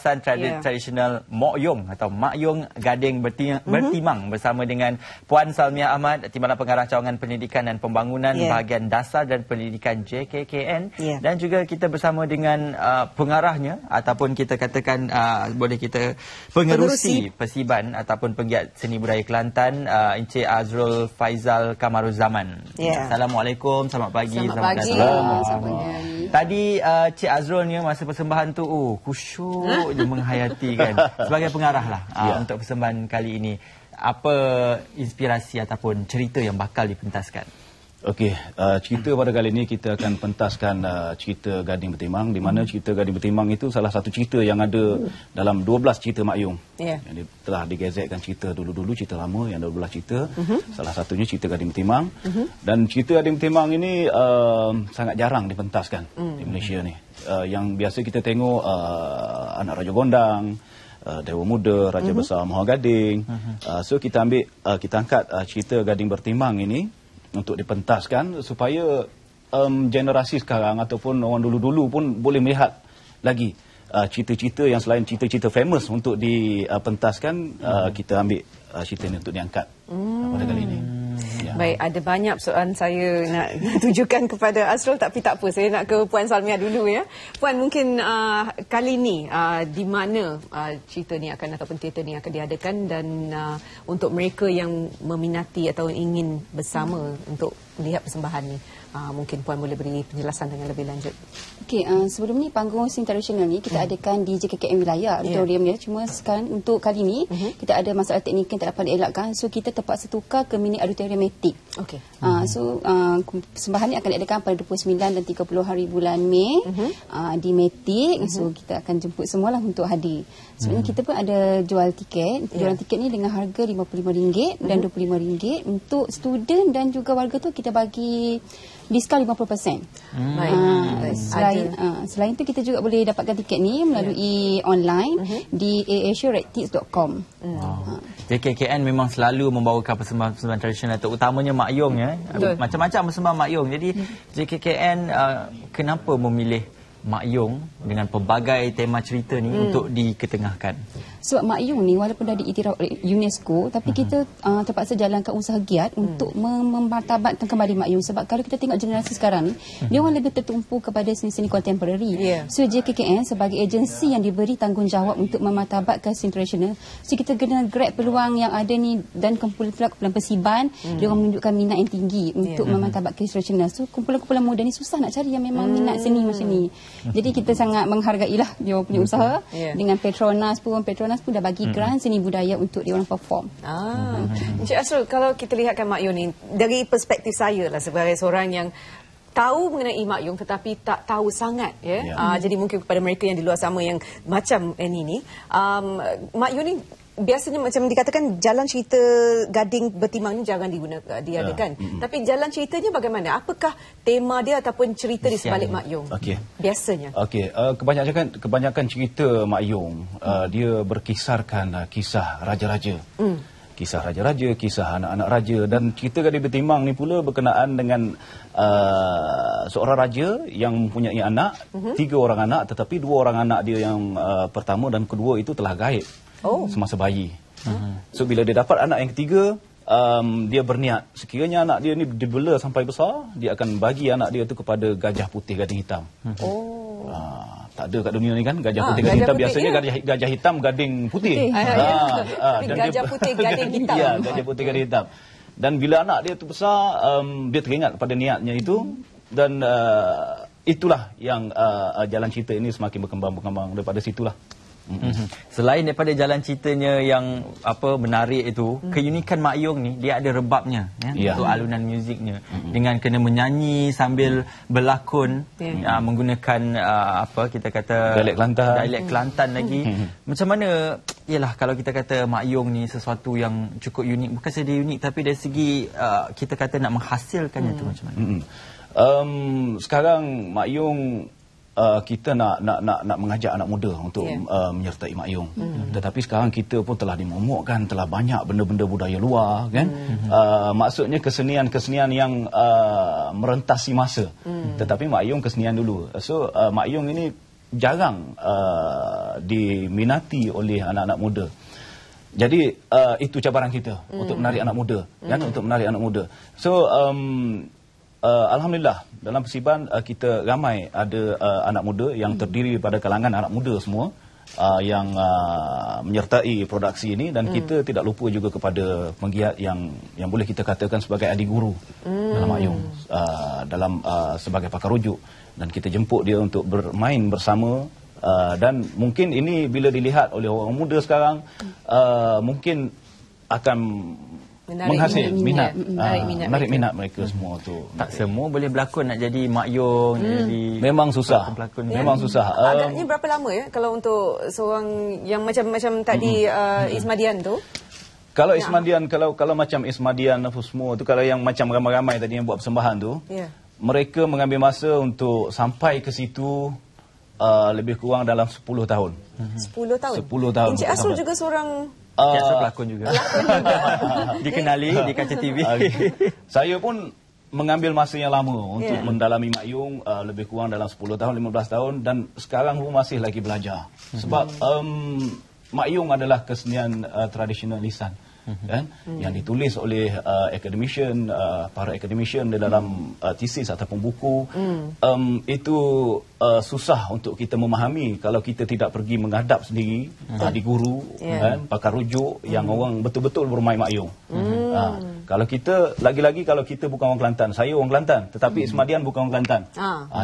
tradisional Mok Yong atau Mak Yong Gading Bertimang bersama dengan Puan Salmiah Ahmad, Timbalan Pengarah Cawangan Pendidikan dan Pembangunan Bahagian Dasar dan Pendidikan JKKN, dan juga kita bersama dengan pengarahnya ataupun kita katakan boleh kita pengerusi Persiban ataupun penggiat seni budaya Kelantan, Encik Azrul Faizal Kamaruzzaman. Assalamualaikum, selamat pagi. Selamat pagi. Tadi Cik Azrul ni masa persembahan tu khusyuk je menghayati kan. Sebagai pengarah lah untuk persembahan kali ini, apa inspirasi ataupun cerita yang bakal dipentaskan? Okey, cerita pada kali ini kita akan pentaskan cerita Gading Bertimang, di mana cerita Gading Bertimang itu salah satu cerita yang ada dalam 12 cerita Mak Yong. Yang telah digezetkan cerita dulu-dulu, cerita lama yang ada 12 cerita. Salah satunya cerita Gading Bertimang. Dan cerita Gading Bertimang ini sangat jarang dipentaskan di Malaysia ni. Yang biasa kita tengok Anak Raja Gondang, Dewa Muda, Raja Besar Maha Gading. So kita angkat cerita Gading Bertimang ini untuk dipentaskan supaya generasi sekarang ataupun orang dulu-dulu pun boleh melihat lagi cerita-cerita yang selain cerita-cerita famous untuk dipentaskan. Kita ambil cerita ini untuk diangkat pada kali ini. Baik, ada banyak soalan saya nak tujukan kepada Azrul, tapi tak apa, saya nak ke Puan Salmiah dulu ya. Puan, mungkin kali ni di mana cerita ni akan ataupun teater ni akan diadakan, dan untuk mereka yang meminati atau ingin bersama untuk melihat persembahan ni, mungkin Puan boleh beri penjelasan dengan lebih lanjut. Okey, sebelum ni panggung seni tradisional ni kita adakan di JKKN Wilayah Auditorium ya. Cuma sekarang untuk kali ni kita ada masalah teknik yang tak dapat dielakkan, so kita terpaksa tukar ke mini auditorium Matic. Okey. So persembahan ni akan diadakan pada 29 dan 30 hari bulan Mei di Matic. So kita akan jemput semualah untuk hadir. Sebenarnya kita pun ada jual tiket. Jualan tiket ni dengan harga RM55 dan RM25. Untuk student dan juga warga tu kita bagi diskaun 50%. Selain tu kita juga boleh dapatkan tiket ni melalui online di aasiaredtickets.com. JKKN memang selalu membawakan persembahan tradisional, terutamanya Mak Yong ya. Macam-macam persembahan Mak Yong. Jadi JKKN kenapa memilih Mak Yong dengan pelbagai tema cerita ni untuk diketengahkan? Sebab Mak Yong ni walaupun dah diiktiraf oleh UNESCO, tapi kita terpaksa jalankan usaha giat untuk memartabatkan kembali Mak Yong. Sebab kalau kita tengok generasi sekarang ni, dia orang lebih tertumpu kepada seni-seni kontemporari. So JKKN sebagai agensi yang diberi tanggungjawab untuk memartabatkan seni tradisional, so kita kena grab peluang yang ada ni dan kumpulan-kumpulan Persiban, dia orang menunjukkan minat yang tinggi untuk memartabatkan seni tradisional. So kumpulan-kumpulan muda ni susah nak cari yang memang minat seni macam ni. Jadi kita sangat menghargailah dia punya usaha. Dengan Petronas pun dah bagi grant seni budaya untuk dia orang perform. Encik Azrul, kalau kita lihatkan Mak Yong ni dari perspektif saya lah sebagai seorang yang tahu mengenai Mak Yong tetapi tak tahu sangat jadi mungkin kepada mereka yang di luar sana yang macam ini Mak Yong ni biasanya macam dikatakan jalan cerita Gading Bertimang ni jangan diadakan. Tapi jalan ceritanya bagaimana? Apakah tema dia ataupun cerita di sebalik Mak Yong? Biasanya. Kebanyakan cerita Mak Yong dia berkisarkan kisah raja-raja. Kisah raja-raja, kisah anak-anak raja, dan cerita Gading Bertimang ni pula berkenaan dengan seorang raja yang mempunyai anak, 3 orang anak, tetapi 2 orang anak dia yang pertama dan kedua itu telah gaib semasa bayi. So bila dia dapat anak yang ketiga, dia berniat sekiranya anak dia ni dibela sampai besar, dia akan bagi anak dia tu kepada gajah putih gading hitam. Tak ada kat dunia ni kan, gajah putih gading hitam. Biasanya gajah hitam gading putih. Tapi gajah putih gading hitam. Ya, gajah putih gading hitam. Dan bila anak dia tu besar, dia teringat pada niatnya itu, dan itulah yang jalan cerita ini semakin berkembang daripada situlah. Selain daripada jalan ceritanya yang menarik itu, keunikan Mak Yong ni dia ada rebabnya untuk alunan muziknya, dengan kena menyanyi sambil berlakon, menggunakan kita kata dialek Kelantan lagi. Macam mana kalau kita kata Mak Yong ni sesuatu yang cukup unik, bukan saja unik tapi dari segi kita kata nak menghasilkannya tu macam mana? Sekarang Mak Yong kita nak mengajak anak muda untuk menyertai Mak Yong. Tetapi sekarang kita pun telah dimomokkan, telah banyak benda-benda budaya luar kan. Maksudnya kesenian yang merentasi masa. Tetapi Mak Yong kesenian dulu. So Mak Yong ini jarang diminati oleh anak-anak muda. Jadi itu cabaran kita untuk menarik anak muda, kan, untuk menarik anak muda. So alhamdulillah dalam Persiban kita ramai ada anak muda yang terdiri pada kalangan anak muda semua yang menyertai produksi ini, dan kita tidak lupa juga kepada penggiat yang boleh kita katakan sebagai adik guru dalam Mak Yong, dalam sebagai pakar rujuk, dan kita jemput dia untuk bermain bersama. Dan mungkin ini bila dilihat oleh orang muda sekarang mungkin akan menghasil menarik minat mereka semua tu. Tak semua boleh berlakon nak jadi Mak Yong, jadi memang susah. Memang susah. Agaknya berapa lama ya kalau untuk seorang yang macam tadi Ismadian tu? Kalau Ismadian, kalau macam Ismadian semua tu, kalau yang macam ramai-ramai tadi yang buat persembahan tu, mereka mengambil masa untuk sampai ke situ lebih kurang dalam 10 tahun. 10 tahun? 10 tahun. Encik Asrul juga seorang pelakon juga. Dikenali di kaca TV. Saya pun mengambil masa yang lama untuk mendalami Mak Yong, lebih kurang dalam 10 tahun, 15 tahun, dan sekarang pun masih lagi belajar. Sebab Mak Yong adalah kesenian tradisional lisan. Kan? Yang ditulis oleh academician, para academician di dalam tesis ataupun buku. Itu susah untuk kita memahami kalau kita tidak pergi menghadap sendiri di guru, kan? Pakar rujuk yang orang betul-betul bermain Mak Yong. Kalau kita, lagi-lagi kalau kita bukan orang Kelantan, saya orang Kelantan tetapi Ismadian bukan orang Kelantan,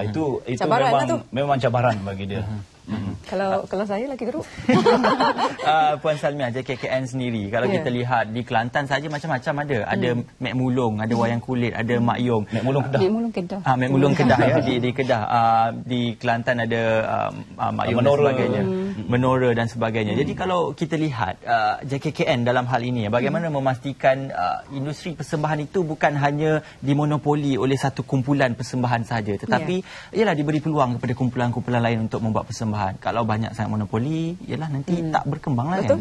itu memang cabaran bagi dia. Kalau saya lagi teruk. Puan Salmiah, JKKN sendiri, kalau kita lihat di Kelantan saja macam-macam ada. Ada Mek Mulung, ada wayang kulit, ada Mak Yong. Mek Mulung Kedah. Mek Mulung Kedah ya, di Kedah. Di Kelantan ada Mak Yong dan sebagainya. Menora dan sebagainya. Jadi kalau kita lihat JKKN dalam hal ini, bagaimana memastikan industri persembahan itu bukan hanya dimonopoli oleh satu kumpulan persembahan saja, tetapi ialah diberi peluang kepada kumpulan-kumpulan lain untuk membuat persembahan. Kalau banyak sangat monopoli, ialah nanti tak berkembanglah. Betul.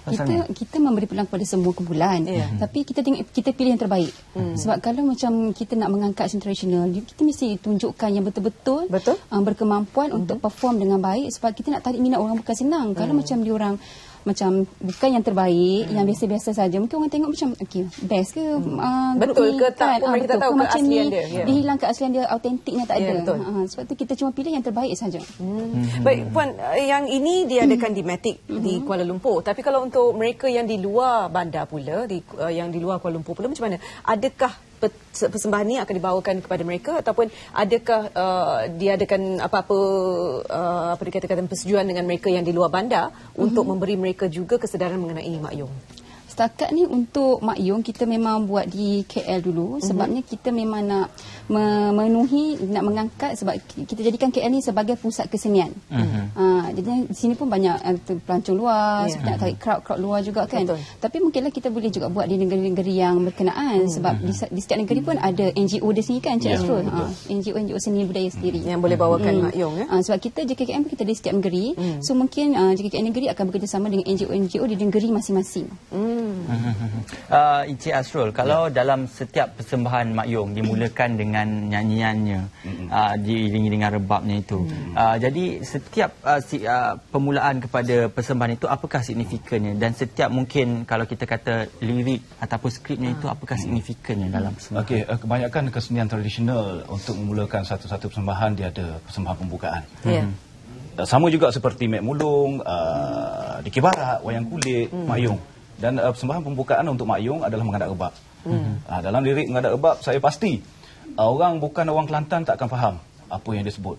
Kan? Kita memberi peluang kepada semua kumpulan, tapi kita pilih yang terbaik. Sebab kalau macam kita nak mengangkat seni tradisional, kita mesti tunjukkan yang betul-betul berkemampuan untuk perform dengan baik, sebab kita nak tarik minat orang bukan senang. Kalau macam diorang macam bukan yang terbaik, yang biasa-biasa saja, mungkin orang tengok macam okey, best ke betul ke tak pun kita tahu keaslian dia. Dia hilang keaslian dia, autentiknya tak ada. Sebab tu kita cuma pilih yang terbaik saja. Baik Puan, yang ini diadakan di Matic di Kuala Lumpur, tapi kalau untuk mereka yang di luar bandar pula, yang di luar Kuala Lumpur pula, macam mana? Adakah persembahan ini akan dibawakan kepada mereka, ataupun adakah diadakan apa-apa dikatakan persetujuan dengan mereka yang di luar bandar untuk memberi mereka juga kesedaran mengenai Mak Yong? Setakat ni untuk Mak Yong kita memang buat di KL dulu, sebabnya kita memang nak memenuhi, nak mengangkat, sebab kita jadikan KL ni sebagai pusat kesenian. Jadi di sini pun banyak pelancong luar, nak tarik crowd luar juga kan. Tapi mungkinlah kita boleh juga buat di negeri-negeri yang berkenaan, sebab di setiap negeri pun ada NGO di sini kan, Encik Asrul. NGO seni budaya sendiri yang boleh bawakan Mak Yong. Sebab kita JKKN pun kita di setiap negeri, so mungkin JKKN negeri akan bekerjasama dengan NGO di negeri masing-masing. Encik Asrul, kalau dalam setiap persembahan Mak Yong dimulakan dengan nyanyiannya, diiringi dengan rebabnya itu, jadi setiap permulaan kepada persembahan itu apakah signifikannya, dan setiap mungkin kalau kita kata lirik ataupun skripnya itu apakah signifikannya dalam persembahan? Okey, kebanyakan kesenian tradisional untuk memulakan satu-satu persembahan dia ada persembahan pembukaan. Sama juga seperti Mek Mulung, Dikir Barat, wayang kulit, Mak Yong. Dan persembahan pembukaan untuk Mak Yong adalah menghadap rebab. Dalam lirik menghadap rebab, saya pasti orang bukan orang Kelantan tak akan faham apa yang disebut.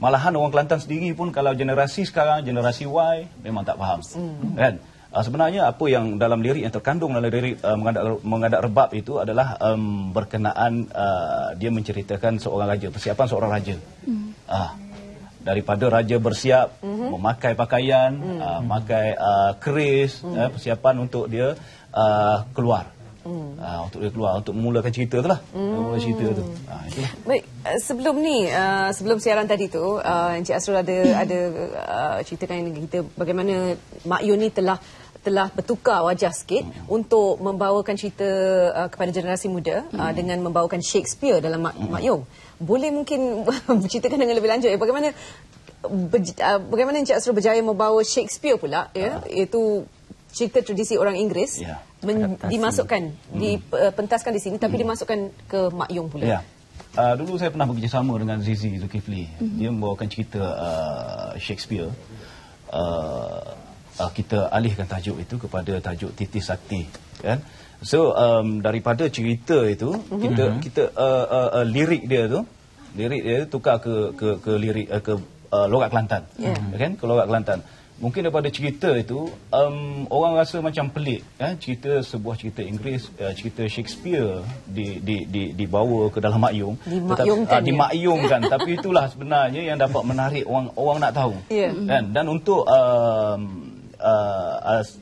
Malahan orang Kelantan sendiri pun, kalau generasi sekarang, generasi Y, memang tak faham. Kan? Sebenarnya apa yang dalam lirik yang terkandung dalam lirik menghadap rebab itu adalah berkenaan dia menceritakan seorang raja, persiapan seorang raja. Daripada raja bersiap memakai pakaian, memakai keris, persiapan untuk dia keluar. Untuk dia keluar, untuk memulakan cerita tu lah. Memulakan cerita tu. Baik, sebelum ni, sebelum siaran tadi tu, Encik Asrul ada ceritakan dengan kita bagaimana Mak Yong ni telah bertukar wajah sikit untuk membawakan cerita kepada generasi muda dengan membawakan Shakespeare dalam Mak Yong. Boleh mungkin ceritakan dengan lebih lanjut bagaimana bagaimana Encik Asrul berjaya membawa Shakespeare pula, iaitu cerita tradisi orang Inggeris, dimasukkan, dipentaskan di sini, tapi dimasukkan ke Mak Yong pula. Dulu saya pernah bekerjasama dengan Zizi Zulkifli. Dia membawakan cerita Shakespeare. Kita alihkan tajuk itu kepada tajuk Titi Sakti, kan? So daripada cerita itu kita lirik dia tukar ke lirik ke logat Kelantan, kan? Ke logat Kelantan. Mungkin daripada cerita itu orang rasa macam pelik, cerita sebuah cerita Inggeris, cerita Shakespeare dibawa ke dalam Mak Yong, dimakyungkan. Tapi itulah sebenarnya yang dapat menarik orang nak tahu. Kan? Dan untuk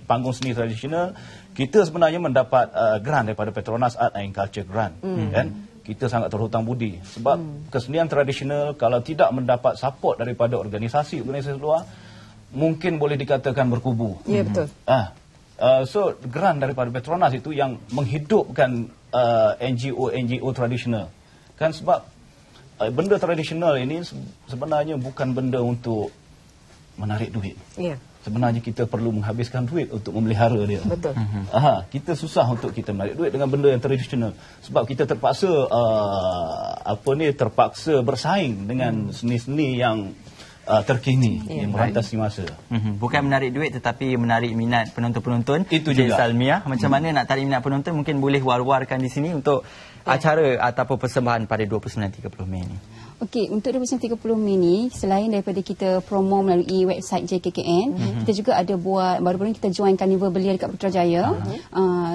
panggung seni tradisional, kita sebenarnya mendapat grant daripada Petronas Art and Culture Grant, kan? Kita sangat terhutang budi sebab kesenian tradisional kalau tidak mendapat support daripada organisasi luar, mungkin boleh dikatakan berkubu. Ya, betul. So grant daripada Petronas itu yang menghidupkan NGO tradisional, kan? Sebab benda tradisional ini sebenarnya bukan benda untuk menarik duit. Sebenarnya kita perlu menghabiskan duit untuk memelihara dia. Betul. Kita susah untuk kita menarik duit dengan benda yang tradisional sebab kita terpaksa terpaksa bersaing dengan seni-seni yang terkini yang merantasi masa. Bukan menarik duit tetapi menarik minat penonton-penonton. Itu juga. Salmiah, macam mana nak tarik minat penonton, mungkin boleh war-warkan di sini untuk acara ataupun persembahan pada 29-30 Mei ini. Okey, untuk 29-30 Mei ni, selain daripada kita promo melalui website JKKN, kita juga ada buat, baru-baru ni kita join Carnival Belia dekat Putrajaya.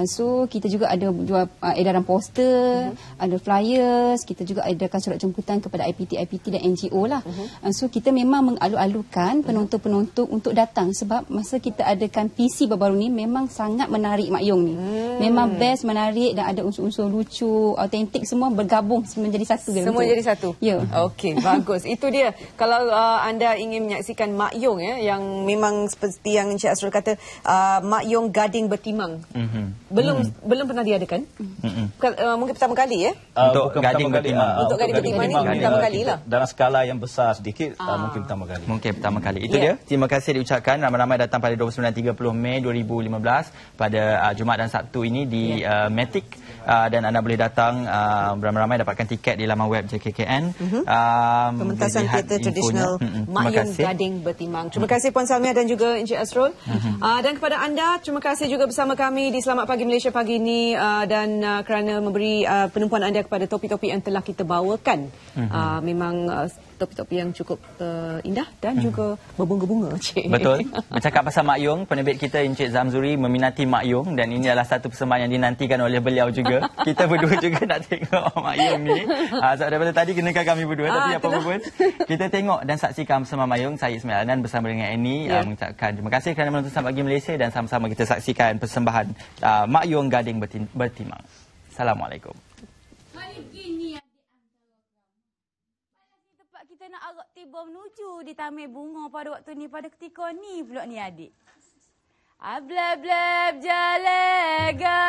So, kita juga ada jual edaran poster, ada flyers, kita juga adakan surat jemputan kepada IPT dan NGO lah. So, kita memang mengalu-alukan penonton-penonton untuk datang sebab masa kita adakan PC baru-baru ni memang sangat menarik Mak Yong ni. Memang best, menarik dan ada unsur-unsur lucu, autentik, semua bergabung menjadi satu. Semua jadi satu? Ya. Okey, bagus. Itu dia. Kalau anda ingin menyaksikan Mak Yong yang memang seperti yang Encik Asrul kata, Mak Yong Gading Bertimang. Belum pernah diadakan. Mungkin pertama kali untuk Gading Bertimang. Untuk Gading Bertimang ni pertama kali lah. Dalam skala yang besar sedikit, mungkin pertama kali. Mungkin pertama kali. Itu dia. Terima kasih diucapkan ramai-ramai datang pada 29-30 Mei 2015 pada Jumaat dan Sabtu ini di Matic, dan anda boleh datang ramai-ramai dapatkan tiket di laman web JKKN. Pementasan teater tradisional Mak Yong Gading Bertimang. Terima kasih Puan Salmiah dan juga Encik Asrul. Dan kepada anda, terima kasih juga bersama kami di Selamat Pagi Malaysia pagi ini, dan kerana memberi penumpuan anda kepada topi-topi yang telah kita bawakan. Memang topi-topi yang cukup indah dan juga berbunga-bunga. Betul. Bercakap pasal Mak Yong, penerbit kita Encik Zamzuri meminati Mak Yong, dan ini adalah satu persembahan yang dinantikan oleh beliau juga. Kita berdua juga nak tengok Mak Yong ni. Sebab daripada tadi kenakan kami berdua, tapi apa pun kita tengok dan saksikan bersama Mak Yong. Saya Ismail Adnan bersama dengan Annie mengucapkan terima kasih kerana menonton Selamat Pagi Malaysia, dan sama-sama kita saksikan persembahan Mak Yong Gading Bertimang. Assalamualaikum. Kita nak agak tiba menuju di Taman Bunga pada waktu ni, pada ketika ni pula ni adik. Ablab-blab jalega.